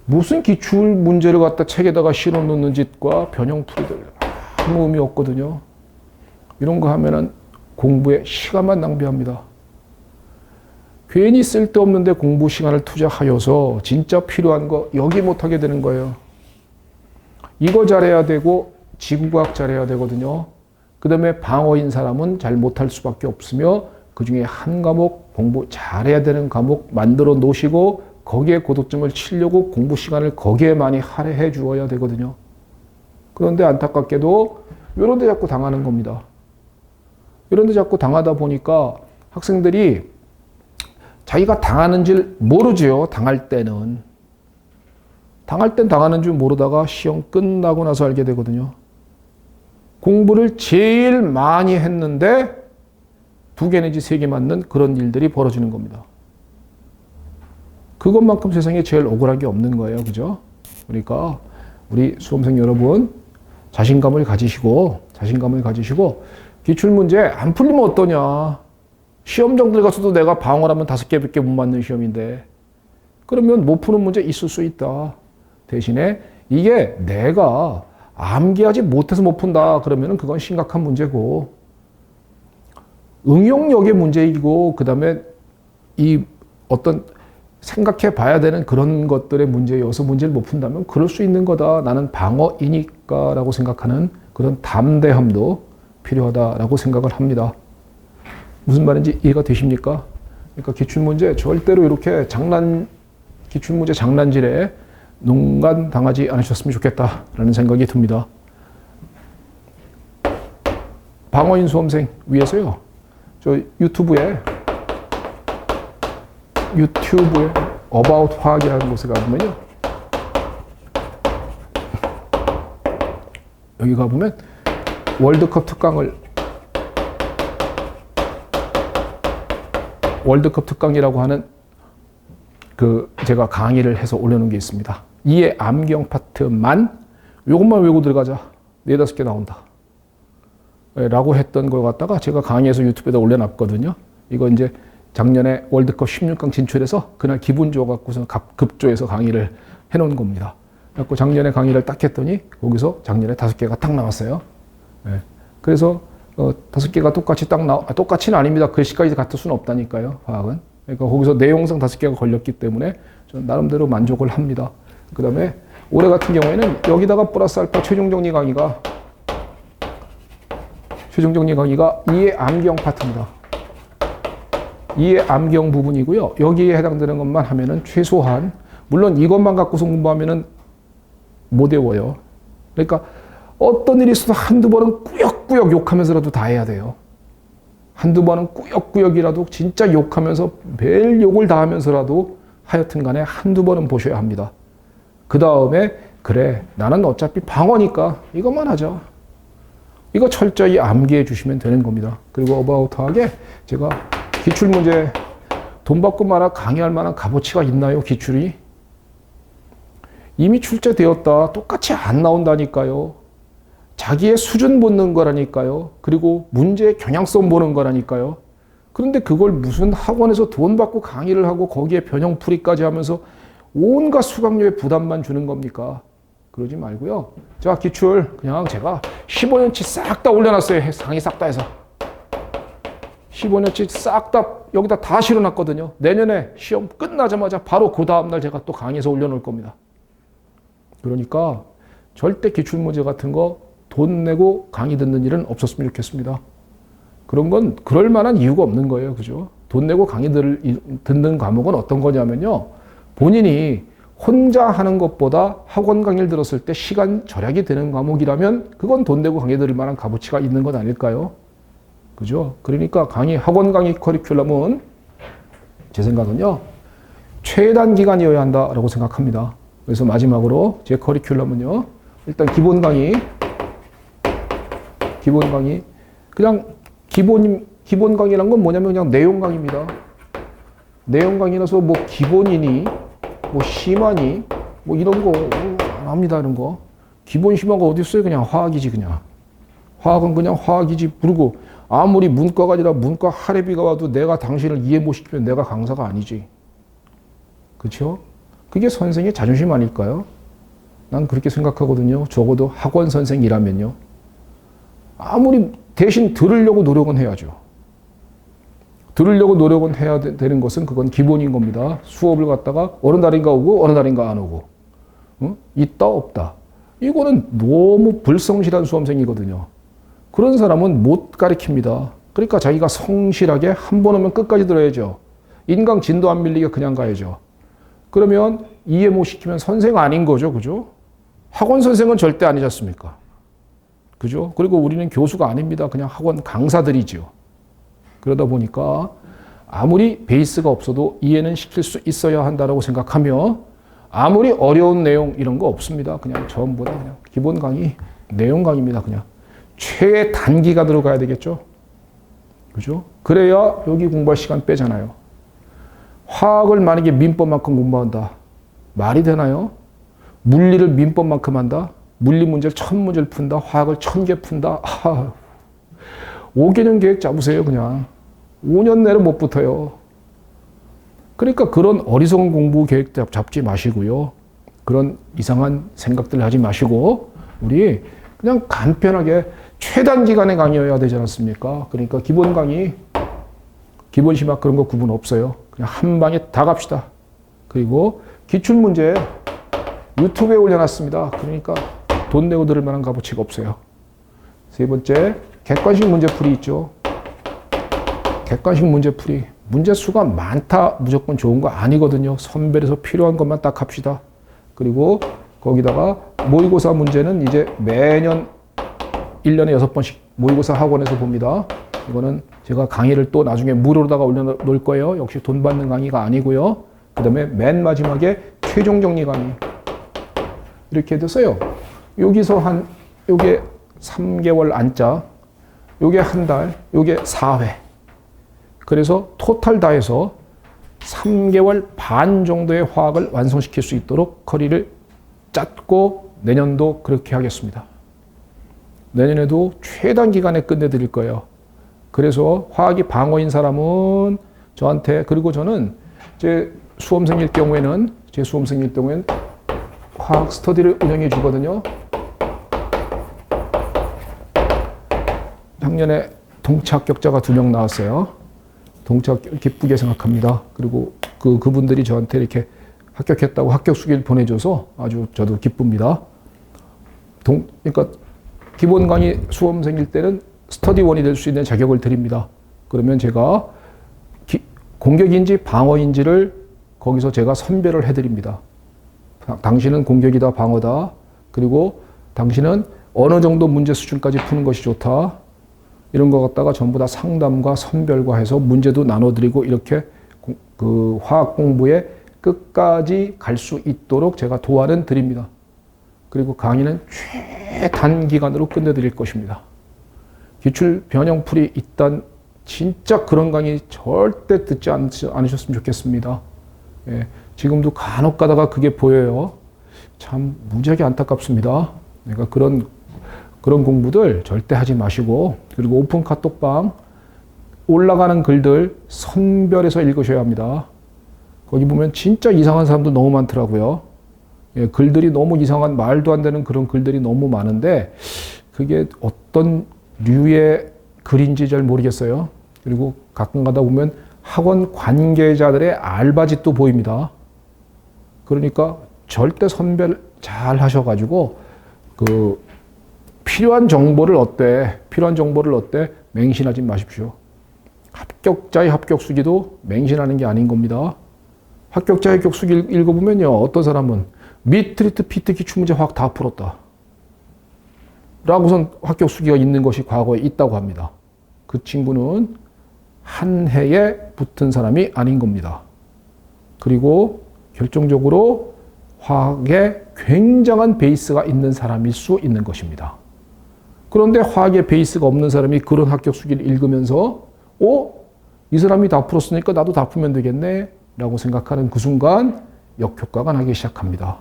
무슨 기출 문제를 갖다 책에다가 실어 놓는 짓과 변형풀이들 아무 의미 없거든요. 이런 거 하면은 공부에 시간만 낭비합니다. 괜히 쓸데없는데 공부 시간을 투자하여서 진짜 필요한 거 여기 못하게 되는 거예요. 이거 잘해야 되고 지구과학 잘해야 되거든요. 그 다음에 방어인 사람은 잘 못할 수밖에 없으며 그 중에 한 과목 공부 잘해야 되는 과목 만들어 놓으시고 거기에 고득점을 치려고 공부 시간을 거기에 많이 할애해 주어야 되거든요. 그런데 안타깝게도 이런 데 자꾸 당하는 겁니다. 이런 데 자꾸 당하다 보니까 학생들이 자기가 당하는 줄 모르죠. 당할 때는. 당할 땐 당하는 줄 모르다가 시험 끝나고 나서 알게 되거든요. 공부를 제일 많이 했는데 2개 내지 3개 맞는 그런 일들이 벌어지는 겁니다. 그것만큼 세상에 제일 억울한 게 없는 거예요. 그죠? 그러니까 우리 수험생 여러분 자신감을 가지시고 기출문제 안 풀리면 어떠냐. 시험장들 가서도 내가 방어를 하면 5개밖에 못 맞는 시험인데 그러면 못 푸는 문제 있을 수 있다. 대신에 이게 내가 암기하지 못해서 못 푼다. 그러면 그건 심각한 문제고 응용력의 문제이고 그 다음에 이 어떤 생각해 봐야 되는 그런 것들의 문제여서 문제를 못 푼다면 그럴 수 있는 거다. 나는 방어이니까 라고 생각하는 그런 담대함도 필요하다라고 생각을 합니다. 무슨 말인지 이해가 되십니까? 그러니까 기출문제 절대로 이렇게 기출문제 장난질에 농간당하지 않으셨으면 좋겠다라는 생각이 듭니다. 방어인 수험생 위해서요. 저 유튜브에 About 화학이라는 곳에 가보면요. 여기 가보면 월드컵 특강을 월드컵 특강이라고 하는 제가 강의를 해서 올려놓은 게 있습니다. 이해 암기형 파트만 요것만 외우고 들어가자. 4-5개 나온다. 라고 했던 걸 갖다가 제가 강의해서 유튜브에다 올려놨거든요. 이거 이제 작년에 월드컵 16강 진출해서 그날 기분 좋아갖고서 급조해서 강의를 해놓은 겁니다. 그래서 작년에 강의를 딱 했더니 거기서 작년에 5개가 딱 나왔어요. 네. 그래서 5개가 똑같이 똑같이는 아닙니다. 글씨까지 같을 수는 없다니까요. 화학은. 그러니까 거기서 내용상 5개가 걸렸기 때문에 저는 나름대로 만족을 합니다. 그 다음에 올해 같은 경우에는 여기다가 플러스 알파 최종 정리 강의가 이해 암기형 파트입니다. 이해 암기형 부분이고요. 여기에 해당되는 것만 하면은 최소한, 물론 이것만 갖고서 공부하면은 못 외워요. 그러니까 어떤 일이 있어도 한두 번은 꾸역꾸역 욕하면서라도 다 해야 돼요. 한두 번은 꾸역꾸역이라도 진짜 욕하면서 매일 욕을 다 하면서라도 하여튼 간에 한두 번은 보셔야 합니다. 그 다음에 그래 나는 어차피 방어니까 이것만 하자. 이거 철저히 암기해 주시면 되는 겁니다. 그리고 어바웃하게 제가 기출문제 돈 받고 말아 강의할 만한 값어치가 있나요? 기출이? 이미 출제되었다. 똑같이 안 나온다니까요. 자기의 수준 보는 거라니까요. 그리고 문제의 경향성 보는 거라니까요. 그런데 그걸 무슨 학원에서 돈 받고 강의를 하고 거기에 변형풀이까지 하면서 온갖 수강료에 부담만 주는 겁니까? 그러지 말고요. 자, 기출 그냥 제가 15년치 싹 다 올려놨어요. 강의 싹 다 해서. 15년치 싹 다 여기다 다 실어놨거든요. 내년에 시험 끝나자마자 바로 그 다음날 제가 또 강의에서 올려놓을 겁니다. 그러니까 절대 기출문제 같은 거 돈 내고 강의 듣는 일은 없었으면 좋겠습니다. 그런 건 그럴 만한 이유가 없는 거예요. 그죠? 돈 내고 강의 듣는 과목은 어떤 거냐면요. 본인이 혼자 하는 것보다 학원 강의를 들었을 때 시간 절약이 되는 과목이라면 그건 돈 내고 강의 들을 만한 값어치가 있는 것 아닐까요? 그죠? 그러니까 학원 강의 커리큘럼은 제 생각은요. 최단 기간이어야 한다라고 생각합니다. 그래서 마지막으로 제 커리큘럼은요. 일단 기본 강의. 그냥 기본 강의란 건 뭐냐면 그냥 내용 강의입니다. 내용 강의라서 뭐 기본이니 뭐 심하니 뭐 이런 거 안 합니다. 이런 거. 기본 심화가 어디 있어요? 그냥 화학이지 그냥. 화학은 그냥 화학이지. 그리고 아무리 문과가 아니라 문과 할애비가 와도 내가 당신을 이해 못 시키면 내가 강사가 아니지. 그렇죠? 그게 선생의 자존심 아닐까요? 난 그렇게 생각하거든요. 적어도 학원 선생이라면요. 아무리 대신 들으려고 노력은 해야죠. 들으려고 노력은 해야 되는 것은 그건 기본인 겁니다. 수업을 갖다가 어느 날인가 오고 어느 날인가 안 오고. 있다 없다. 이거는 너무 불성실한 수험생이거든요. 그런 사람은 못 가르칩니다. 그러니까 자기가 성실하게 한 번 오면 끝까지 들어야죠. 인강 진도 안 밀리게 그냥 가야죠. 그러면 이해 못 시키면 선생 아닌 거죠. 그죠? 학원 선생은 절대 아니지 않습니까? 그죠? 그리고 우리는 교수가 아닙니다. 그냥 학원 강사들이죠. 그러다 보니까 아무리 베이스가 없어도 이해는 시킬 수 있어야 한다고 생각하며 아무리 어려운 내용 이런 거 없습니다. 그냥 전부 다 그냥 기본 강의, 내용 강의입니다. 그냥 최단기가 들어가야 되겠죠. 그죠? 그래야 여기 공부할 시간 빼잖아요. 화학을 만약에 민법만큼 공부한다. 말이 되나요? 물리를 민법만큼 한다? 물리 문제를 1000문제를 푼다? 화학을 1000개 푼다? 5개년 계획 잡으세요, 그냥. 5년 내로 못 붙어요. 그러니까 그런 어리석은 공부 계획 잡지 마시고요. 그런 이상한 생각들 하지 마시고, 우리 그냥 간편하게 최단 기간의 강의여야 되지 않습니까? 그러니까 기본 강의, 기본 심화 그런 거 구분 없어요. 그냥 한 방에 다 갑시다. 그리고 기출문제 유튜브에 올려놨습니다. 그러니까 돈 내고 들을 만한 값어치가 없어요. 세 번째, 객관식 문제풀이 있죠. 객관식 문제풀이. 문제 수가 많다 무조건 좋은 거 아니거든요. 선별해서 필요한 것만 딱 합시다. 그리고 거기다가 모의고사 문제는 이제 매년 1년에 6번씩 모의고사 학원에서 봅니다. 이거는 제가 강의를 또 나중에 무료로다가 올려놓을 거예요. 역시 돈 받는 강의가 아니고요. 그 다음에 맨 마지막에 최종 정리 강의. 이렇게 돼서요. 여기서 요게 3개월 안짜, 요게 한 달, 요게 4회. 그래서 토탈 다 해서 3개월 반 정도의 화학을 완성시킬 수 있도록 커리를 짰고 내년도 그렇게 하겠습니다. 내년에도 최단 기간에 끝내드릴 거예요. 그래서 화학이 방어인 사람은 저한테, 그리고 저는 제 수험생일 경우에는 화학 스터디를 운영해 주거든요. 작년에 동체 합격자가 2명 나왔어요. 동체 합격 기쁘게 생각합니다. 그리고 그분들이 저한테 이렇게 합격했다고 합격 수기를 보내줘서 아주 저도 기쁩니다. 그러니까 기본 강의 수험생일 때는 스터디원이 될 수 있는 자격을 드립니다. 그러면 제가 공격인지 방어인지를 거기서 제가 선별을 해드립니다. 당신은 공격이다, 방어다. 그리고 당신은 어느 정도 문제 수준까지 푸는 것이 좋다. 이런 거 갖다가 전부 다 상담과 선별과 해서 문제도 나눠드리고 이렇게 그 화학 공부에 끝까지 갈 수 있도록 제가 도와는 드립니다. 그리고 강의는 최단기간으로 끝내드릴 것입니다. 기출 변형풀이 있단 진짜 그런 강의 절대 듣지 않으셨으면 좋겠습니다. 예, 지금도 간혹 가다가 그게 보여요. 참 무지하게 안타깝습니다. 그러니까 그런 공부들 절대 하지 마시고, 그리고 오픈 카톡방 올라가는 글들 선별해서 읽으셔야 합니다. 거기 보면 진짜 이상한 사람도 너무 많더라고요. 예, 글들이 너무 이상한, 말도 안 되는 그런 글들이 너무 많은데 그게 어떤 류의 글인지 잘 모르겠어요. 그리고 가끔 가다 보면 학원 관계자들의 알바짓도 보입니다. 그러니까 절대 선별 잘 하셔가지고 필요한 정보를 얻되 맹신하지 마십시오. 합격자의 합격수기도 맹신하는 게 아닌 겁니다. 합격자의 합격수기 읽어보면요, 어떤 사람은 미트리트 피트 기출문제 화학 다 풀었다 라고선 합격수기가 있는 것이 과거에 있다고 합니다. 그 친구는 한 해에 붙은 사람이 아닌 겁니다. 그리고 결정적으로 화학에 굉장한 베이스가 있는 사람일 수 있는 것입니다. 그런데 화학에 베이스가 없는 사람이 그런 합격수기를 읽으면서 이 사람이 다 풀었으니까 나도 다 풀면 되겠네 라고 생각하는 그 순간 역효과가 나기 시작합니다.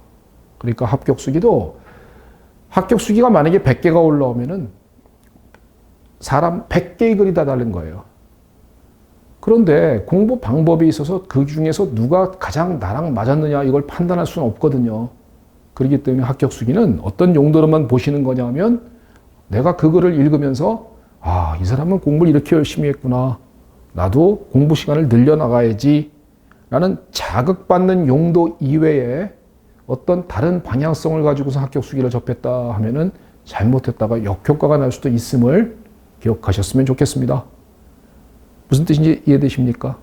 그러니까 합격수기가 만약에 100개가 올라오면은 사람 100개의 글이 다 다른 거예요. 그런데 공부 방법에 있어서 그 중에서 누가 가장 나랑 맞았느냐 이걸 판단할 수는 없거든요. 그렇기 때문에 합격수기는 어떤 용도로만 보시는 거냐 하면 내가 그 글을 읽으면서 이 사람은 공부를 이렇게 열심히 했구나. 나도 공부 시간을 늘려나가야지 라는 자극받는 용도 이외에 어떤 다른 방향성을 가지고서 합격수기를 접했다 하면은 잘못했다가 역효과가 날 수도 있음을 기억하셨으면 좋겠습니다. 무슨 뜻인지 이해되십니까?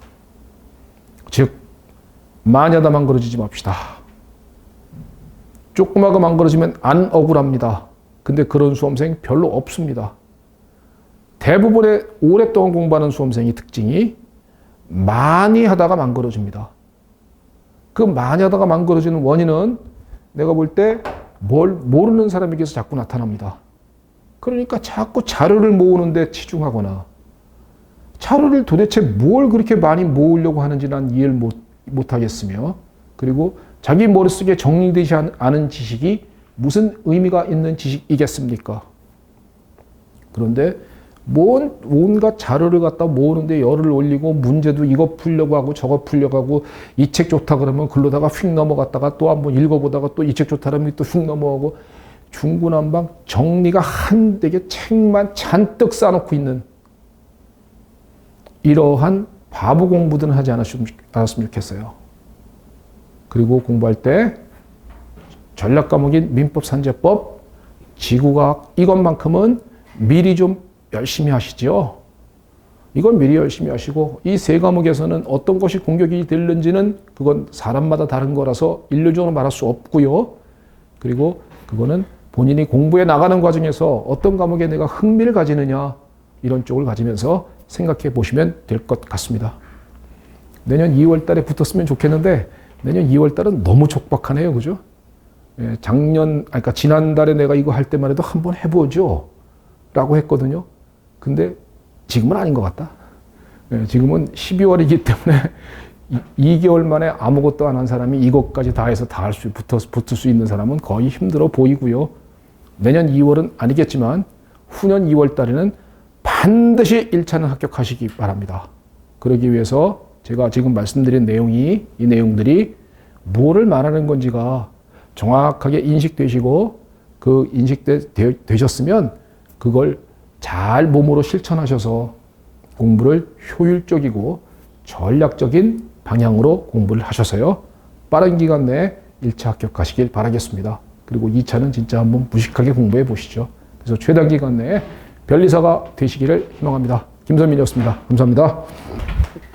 즉, 마냐다 망가러지지 맙시다. 조그마가 망가러지면 안 억울합니다. 근데 그런 수험생 별로 없습니다. 대부분의 오랫동안 공부하는 수험생의 특징이 많이 하다가 망가러집니다. 그 많이 하다가 망가러지는 원인은 내가 볼 때 뭘 모르는 사람에게서 자꾸 나타납니다. 그러니까 자꾸 자료를 모으는데 치중하거나 자료를 도대체 뭘 그렇게 많이 모으려고 하는지 난 이해를 못 하겠으며, 그리고 자기 머릿속에 정리되지 않은 지식이 무슨 의미가 있는 지식이겠습니까? 그런데 온갖 자료를 갖다 모으는데 열을 올리고 문제도 이거 풀려고 하고 저거 풀려고 하고 이 책 좋다 그러면 글로다가 휙 넘어갔다가 또 한번 읽어보다가 또 이 책 좋다 그러면 또 휙 넘어가고 중구난방 정리가 한 되게 책만 잔뜩 쌓아놓고 있는 이러한 바보 공부들은 하지 않았으면 좋겠어요. 그리고 공부할 때 전략 과목인 민법, 산재법, 지구과학 이것만큼은 미리 좀 열심히 하시죠. 이건 미리 열심히 하시고 이 세 과목에서는 어떤 것이 공격이 되는지는 그건 사람마다 다른 거라서 일률적으로 말할 수 없고요. 그리고 그거는 본인이 공부해 나가는 과정에서 어떤 과목에 내가 흥미를 가지느냐 이런 쪽을 가지면서 생각해 보시면 될 것 같습니다. 내년 2월 달에 붙었으면 좋겠는데 내년 2월 달은 너무 촉박하네요. 그죠? 예, 그러니까 지난달에 내가 이거 할 때만 해도 한번 해보죠. 라고 했거든요. 근데 지금은 아닌 것 같다. 지금은 12월이기 때문에 2개월 만에 아무것도 안 한 사람이 이것까지 다 해서 다 붙을 수 있는 사람은 거의 힘들어 보이고요. 내년 2월은 아니겠지만 후년 2월 달에는 반드시 1차는 합격하시기 바랍니다. 그러기 위해서 제가 지금 말씀드린 이 내용들이 뭐를 말하는 건지가 정확하게 인식되시고 그 인식되셨으면 그걸 잘 몸으로 실천하셔서 공부를 효율적이고 전략적인 방향으로 공부를 하셔서요. 빠른 기간 내에 1차 합격하시길 바라겠습니다. 그리고 2차는 진짜 한번 무식하게 공부해 보시죠. 그래서 최단 기간 내에 변리사가 되시기를 희망합니다. 김선민이었습니다. 감사합니다.